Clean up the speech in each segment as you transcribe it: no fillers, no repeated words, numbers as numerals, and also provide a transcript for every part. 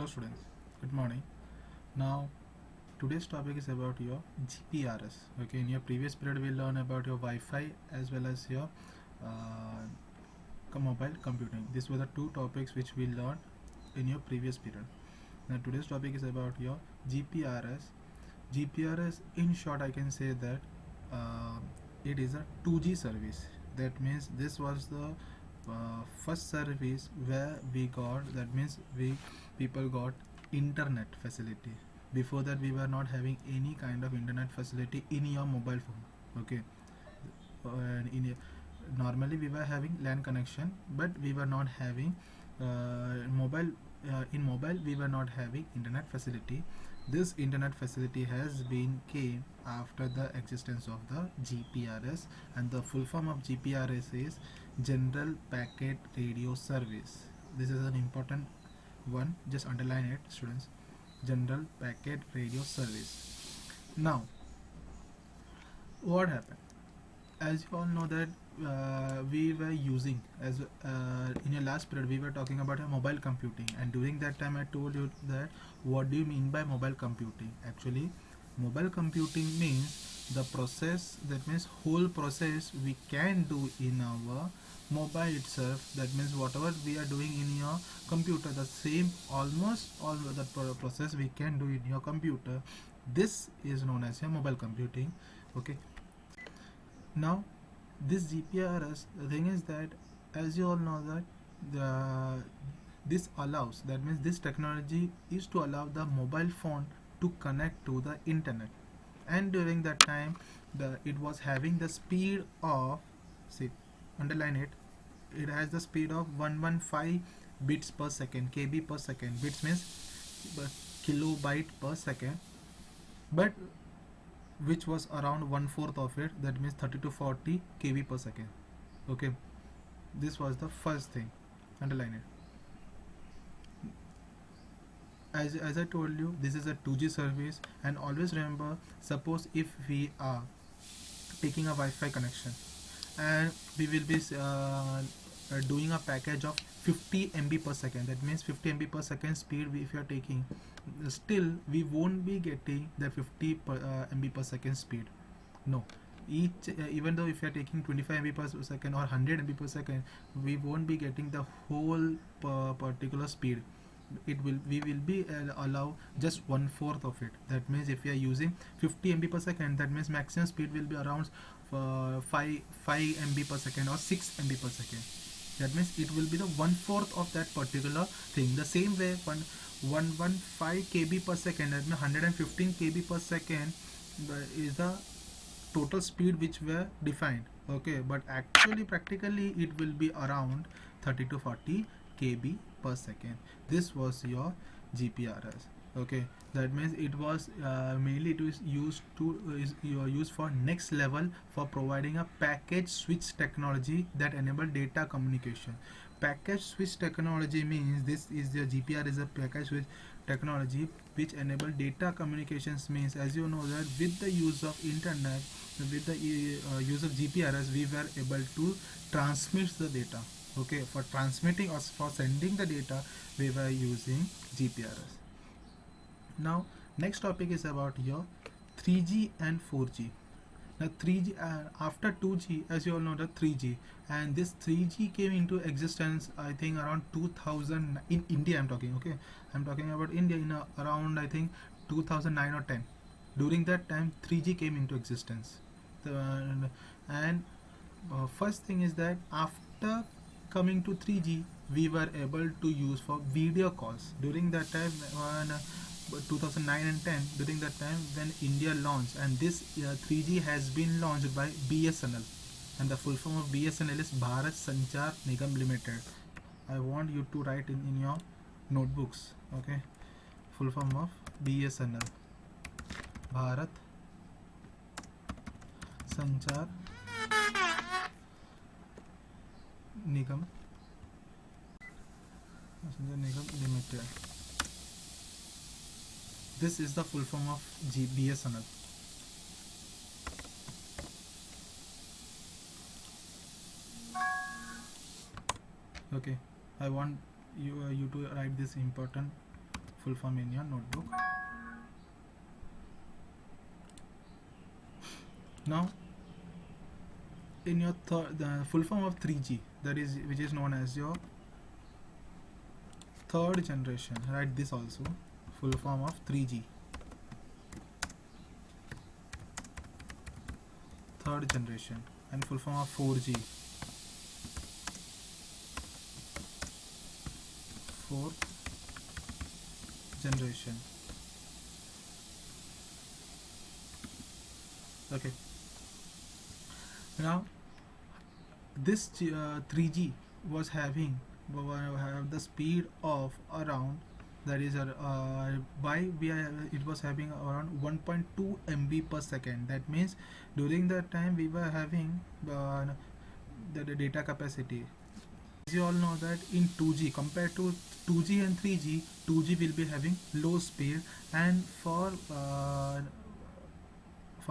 Hello students, good morning. Now today's topic is about your GPRS. Okay, in your previous period we learned about your Wi-Fi as well as your mobile computing. These were the two topics which we learned in your previous period. Now today's topic is about your GPRS. GPRS in short I can say that uh, it is a 2G service. That means this was the first service where we got, that means we people got internet facility. Before that we were not having any kind of internet facility in your mobile phone. Okay, and normally we were having LAN connection, but we were not having mobile. In mobile we were not having internet facility. This internet facility has been came after the existence of the GPRS, and the full form of GPRS is General Packet Radio Service. This is an important one, just underline it students. General Packet Radio Service. Now what happened, as you all know that we were using, as in your last period we were talking about a mobile computing, and during that time I told you that what do you mean by mobile computing. Actually mobile computing means the process, that means whole process we can do in our mobile itself. That means whatever we are doing in your computer, the same almost all the process we can do in your computer. This is known as your mobile computing. Okay, now this GPRS, the thing is that, as you all know that the this allows, that means this technology is to allow the mobile phone to connect to the internet. And during that time it was having the speed of, see, underline it, it has the speed of 115 bits per second, kb per second. Bits means kilobyte per second, but which was around one fourth of it, that means 30 to 40 kb per second. Okay, this was the first thing, underline it. As I told you, this is a 2G service, and always remember, suppose if we are taking a Wi-Fi connection and we will be doing a package of 50 MB per second, that means 50 MB per second speed if you are taking, still we won't be getting the 50 MB per second speed. No, each even though if you are taking 25 MB per second or 100 MB per second, we won't be getting the whole particular speed. It will, we will be allow just one fourth of it. That means if we are using 50 MB per second, that means maximum speed will be around 5 MB per second or 6 MB per second. That means it will be the one fourth of that particular thing. The same way 115 kb per second, that means 115 kb per second is the total speed which were defined. Okay, but actually practically it will be around 30 to 40 kb per second. This was your GPRS. Okay, that means it was mainly it is used to used for next level for providing a package switch technology that enable data communication. Package switch technology means this is the GPR is a package switch technology which enable data communications. Means, as you know that with the use of internet, with the use of GPRS, we were able to transmit the data. Okay, for transmitting or for sending the data we were using GPRS. Now next topic is about your 3G and 4G. Now 3G after 2G, as you all know, the 3G, and this 3G came into existence I think around 2000 in India. I'm talking, okay, I'm talking about India in around I think 2009 or 10. During that time 3G came into existence. And first thing is that after coming to 3G we were able to use for video calls. During that time when 2009 and 10, during that time when India launched, and this 3G has been launched by BSNL, and the full form of BSNL is Bharat Sanchar Nigam Limited. I want you to write in your notebooks. Okay, full form of BSNL, Bharat Sanchar Nigam Limited. This is the full form of BSNL. Okay, I want you to write this important full form in your notebook. Now in your the full form of 3G, that is which is known as your third generation. Write this also, full form of 3G, third generation, and full form of 4G, fourth generation. Okay. Now this 3G was having have the speed of around, that is by we are, it was having around 1.2 MB per second. That means during that time we were having the data capacity. As you all know that in 2G compared to 2G and 3G, 2G will be having low speed, and for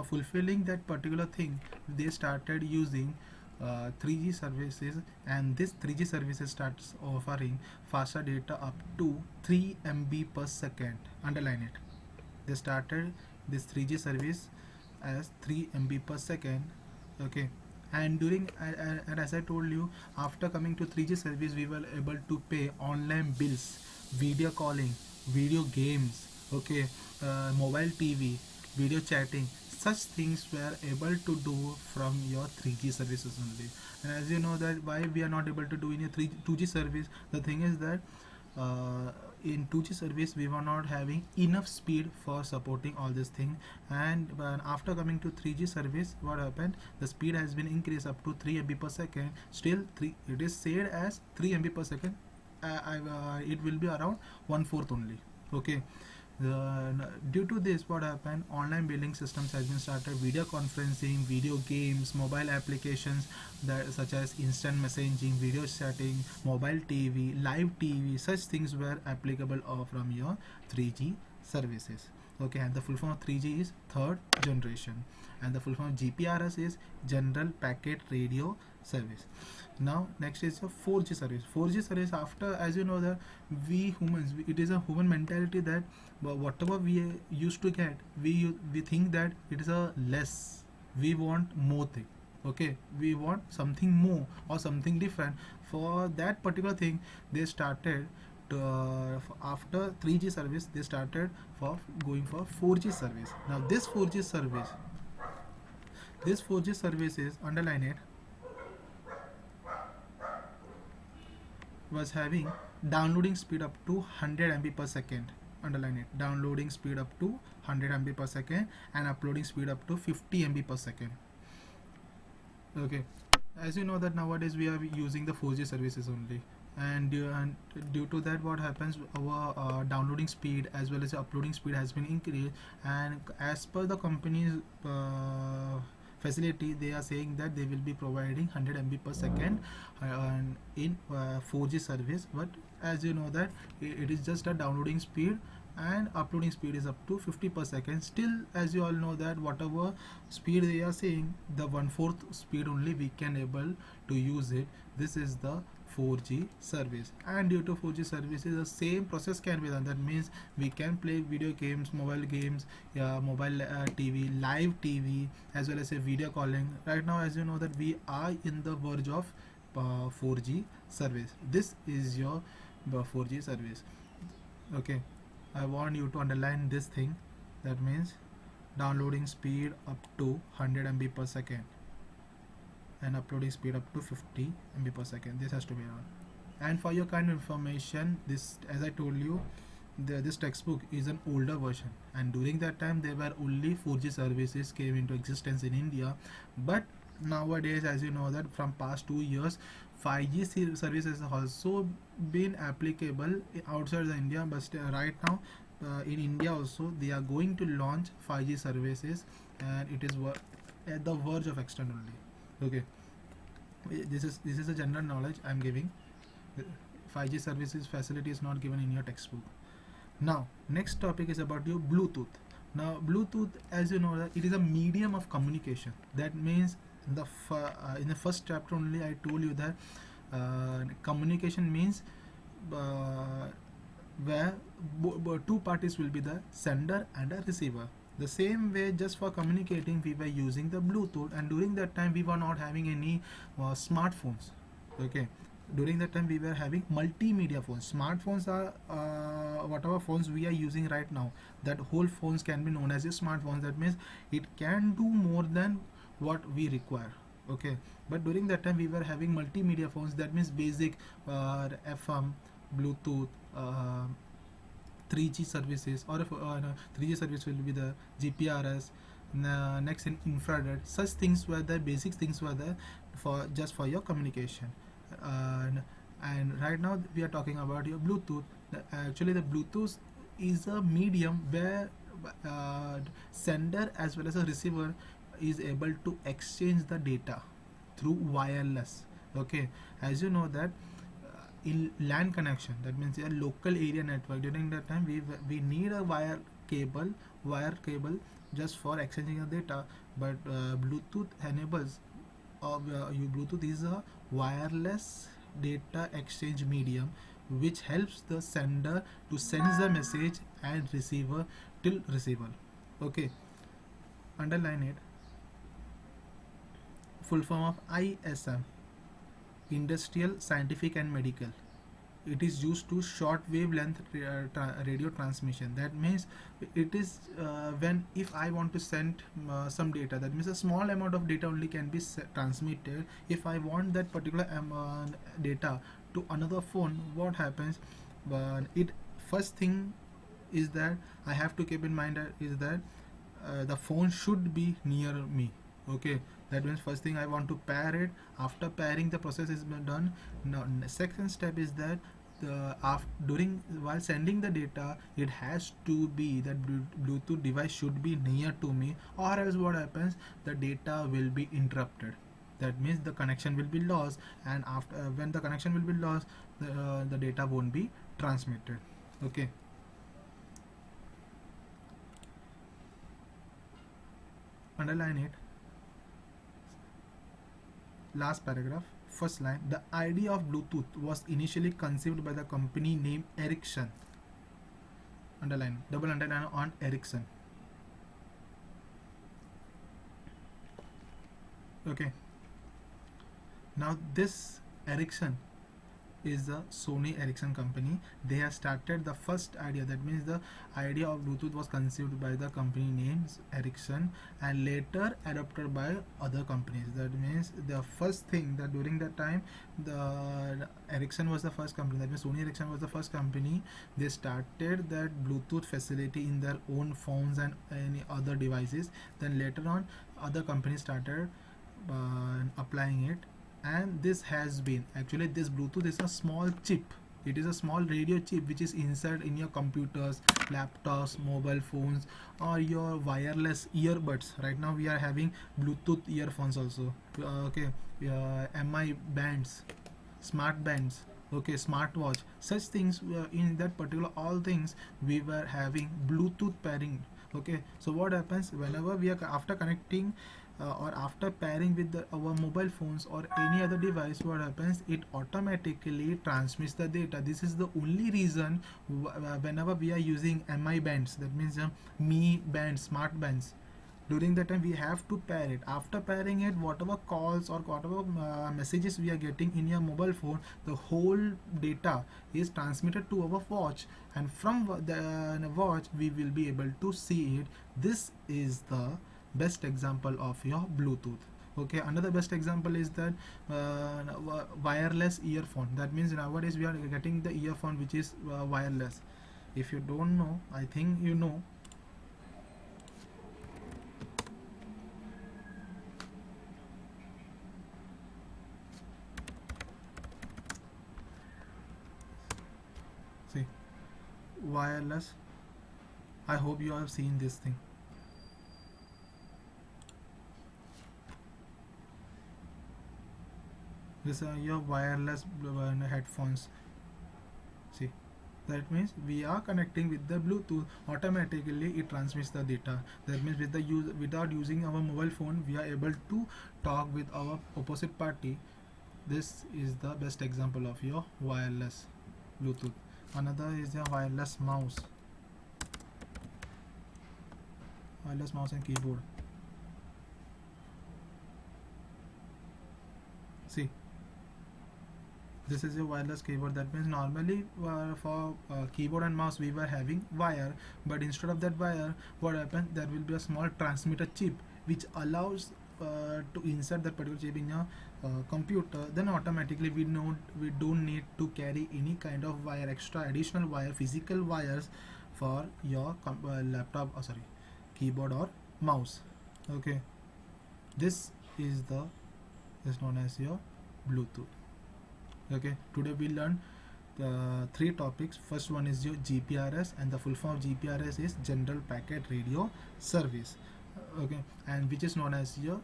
fulfilling that particular thing they started using 3G services, and this 3G services starts offering faster data up to 3 MB per second. Underline it. They started this 3G service as 3 MB per second. Okay. And during and as I told you, after coming to 3G service we were able to pay online bills, video calling, video games, okay, mobile TV, video chatting. Such things were able to do from your 3G services only. And as you know that why we are not able to do in a 2G service, the thing is that in 2G service we were not having enough speed for supporting all this thing, and after coming to 3G service, what happened, the speed has been increased up to 3 MB per second. Still it is said as 3 MB per second. It will be around 1/4 only. Okay. Due to this, what happened, online billing systems has been started, video conferencing, video games, mobile applications that such as instant messaging, video chatting, mobile TV, live TV, such things were applicable from your 3G services. Okay, and the full form of 3G is third generation, and the full form of GPRS is general packet radio service. Now next is your 4G service. 4G service, after, as you know that we humans, it is a human mentality that whatever we used to get, we think that it is a less, we want more thing. Okay, we want something more or something different. For that particular thing they started after 3G service they started for going for 4G service. Now this 4G service is, underline it, was having downloading speed up to 100 MB per second. Underline it, downloading speed up to 100 MB per second, and uploading speed up to 50 MB per second. Okay, as you know that nowadays we are using the 4G services only, and due to that what happens, our downloading speed as well as uploading speed has been increased, and as per the company's facility they are saying that they will be providing 100 MB per second in 4G service. But as you know that it is just a downloading speed, and uploading speed is up to 50 per second. Still, as you all know that whatever speed they are saying, the 1/4 speed only we can able to use it. This is the 4G service, and due to 4G services the same process can be done. That means we can play video games, mobile games, mobile TV, live TV, as well as a video calling. Right now, as you know that we are in the verge of 4G service. This is your 4G service. Okay, I want you to underline this thing. That means downloading speed up to 100 MB per second, and uploading speed up to 50 MB per second. This has to be on. And for your kind of information, this, as I told you, this textbook is an older version, and during that time there were only 4G services came into existence in India. But nowadays, as you know that from past 2 years 5G services has also been applicable outside the India. But right now in India also they are going to launch 5G services, and it is at the verge of external only. Okay, this is a general knowledge I am giving. 5G services facility is not given in your textbook. Now next topic is about your Bluetooth. Now Bluetooth, as you know that it is a medium of communication. That means in the first chapter only I told you that communication means where two parties will be the sender and a receiver. The same way, just for communicating, we were using the Bluetooth, and during that time, we were not having any smartphones. Okay, during that time, we were having multimedia phones. Smartphones are whatever phones we are using right now. That whole phones can be known as a smartphones. That means it can do more than what we require. Okay, but during that time, we were having multimedia phones. That means basic FM, Bluetooth. 3G services, or if no, 3G service will be the GPRS, next in infrared. Such things were the basic things were there for just for your communication. And, and right now we are talking about your Bluetooth. Actually, the Bluetooth is a medium where sender as well as a receiver is able to exchange the data through wireless. Okay, as you know that in LAN connection, that means a local area network, during that time we need a wire cable just for exchanging the data. But Bluetooth enables, Bluetooth is a wireless data exchange medium which helps the sender to send the message and receiver till receiver. Okay, underline it. Full form of ISM, industrial, scientific and medical. It is used to short wavelength radio transmission. That means it is when if I want to send some data, that means a small amount of data only can be transmitted. If I want that particular data to another phone, what happens? It first thing is that I have to keep in mind is that the phone should be near me. Okay, that means first thing I want to pair it. After pairing, the process is done. Now second step is that during while sending the data, it has to be that Bluetooth device should be near to me, or else what happens, the data will be interrupted. That means the connection will be lost, and after when the connection will be lost, the data won't be transmitted. Okay, underline it. Last paragraph, first line. The idea of Bluetooth was initially conceived by the company named Ericsson. Underline, double underline on Ericsson. Okay, now this Ericsson is the Sony Ericsson company. They have started the first idea. That means the idea of Bluetooth was conceived by the company names Ericsson and later adopted by other companies. That means the first thing that during that time, the Ericsson was the first company. That means Sony Ericsson was the first company. They started that Bluetooth facility in their own phones and any other devices. Then later on, other companies started applying it, and this has been, actually this Bluetooth is a small chip. It is a small radio chip which is inside in your computers, laptops, mobile phones, or your wireless earbuds. Right now we are having Bluetooth earphones also. Okay, MI bands, smart bands. Okay, smartwatch. Such things in that particular all things we were having Bluetooth pairing. Okay, so what happens whenever we are after connecting or after pairing with our mobile phones or any other device, what happens, it automatically transmits the data. This is the only reason whenever we are using MI bands, that means me bands, smart bands, during that time we have to pair it. After pairing it, whatever calls or whatever messages we are getting in your mobile phone, the whole data is transmitted to our watch, and from the watch we will be able to see it. This is the best example of your Bluetooth. Okay, another best example is that wireless earphone. That means nowadays we are getting the earphone which is wireless. If you don't know, I think you know. See, wireless. I hope you have seen this thing. This are your wireless headphones. See, that means we are connecting with the Bluetooth. Automatically it transmits the data. That means with the without using our mobile phone, we are able to talk with our opposite party. This is the best example of your wireless Bluetooth. Another is a wireless mouse and keyboard. See, this is a wireless keyboard. That means normally for keyboard and mouse we were having wire, but instead of that wire, what happens, there will be a small transmitter chip which allows to insert that particular chip in your computer. Then automatically we don't need to carry any kind of wire, extra additional wire, physical wires for your laptop, sorry, keyboard or mouse. Okay, this is the is known as your Bluetooth. Okay, today we learned three topics. First one is your GPRS, and the full form of GPRS is General Packet Radio Service. Okay, and which is known as your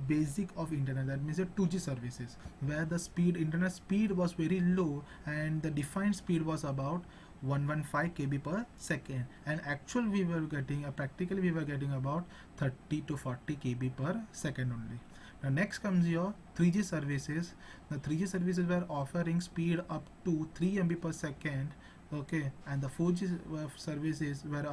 basic of internet. That means your 2G services, where the internet speed was very low, and the defined speed was about 115 kb per second, and actual we were getting practically we were getting about 30 to 40 kb per second only. Now next comes your 3G services. The 3G services were offering speed up to 3 MB per second. Okay, and the 4G services were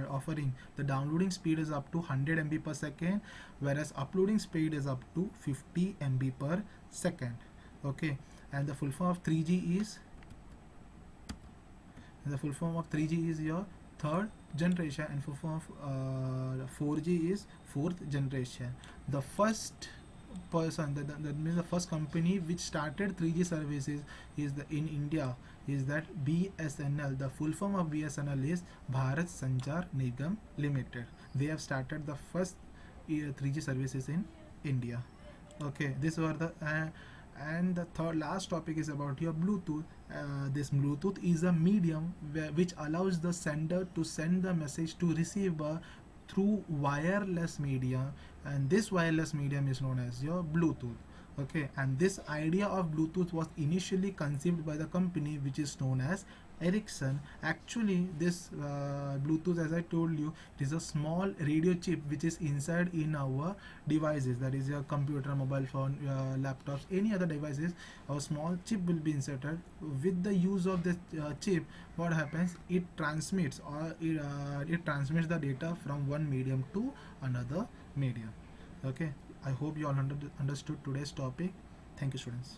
offering the downloading speed is up to 100 MB per second, whereas uploading speed is up to 50 MB per second. Okay, and the full form of 3G is your third generation, and full form of 4G is fourth generation. The first person, that means the first company which started 3G services is in India, is that BSNL. The full form of BSNL is Bharat Sanchar Nigam Limited. They have started the first 3G services in India. Okay, these were the and the third last topic is about your Bluetooth. This Bluetooth is a medium which allows the sender to send the message to receiver through wireless medium, and this wireless medium is known as your Bluetooth. Okay, and this idea of Bluetooth was initially conceived by the company which is known as Ericsson. Actually, this Bluetooth, as I told you, it is a small radio chip which is inside in our devices, that is your computer, mobile phone, laptops, any other devices. A small chip will be inserted. With the use of this chip, what happens, it transmits the data from one medium to another medium. Okay, I hope you all understood today's topic. Thank you, students.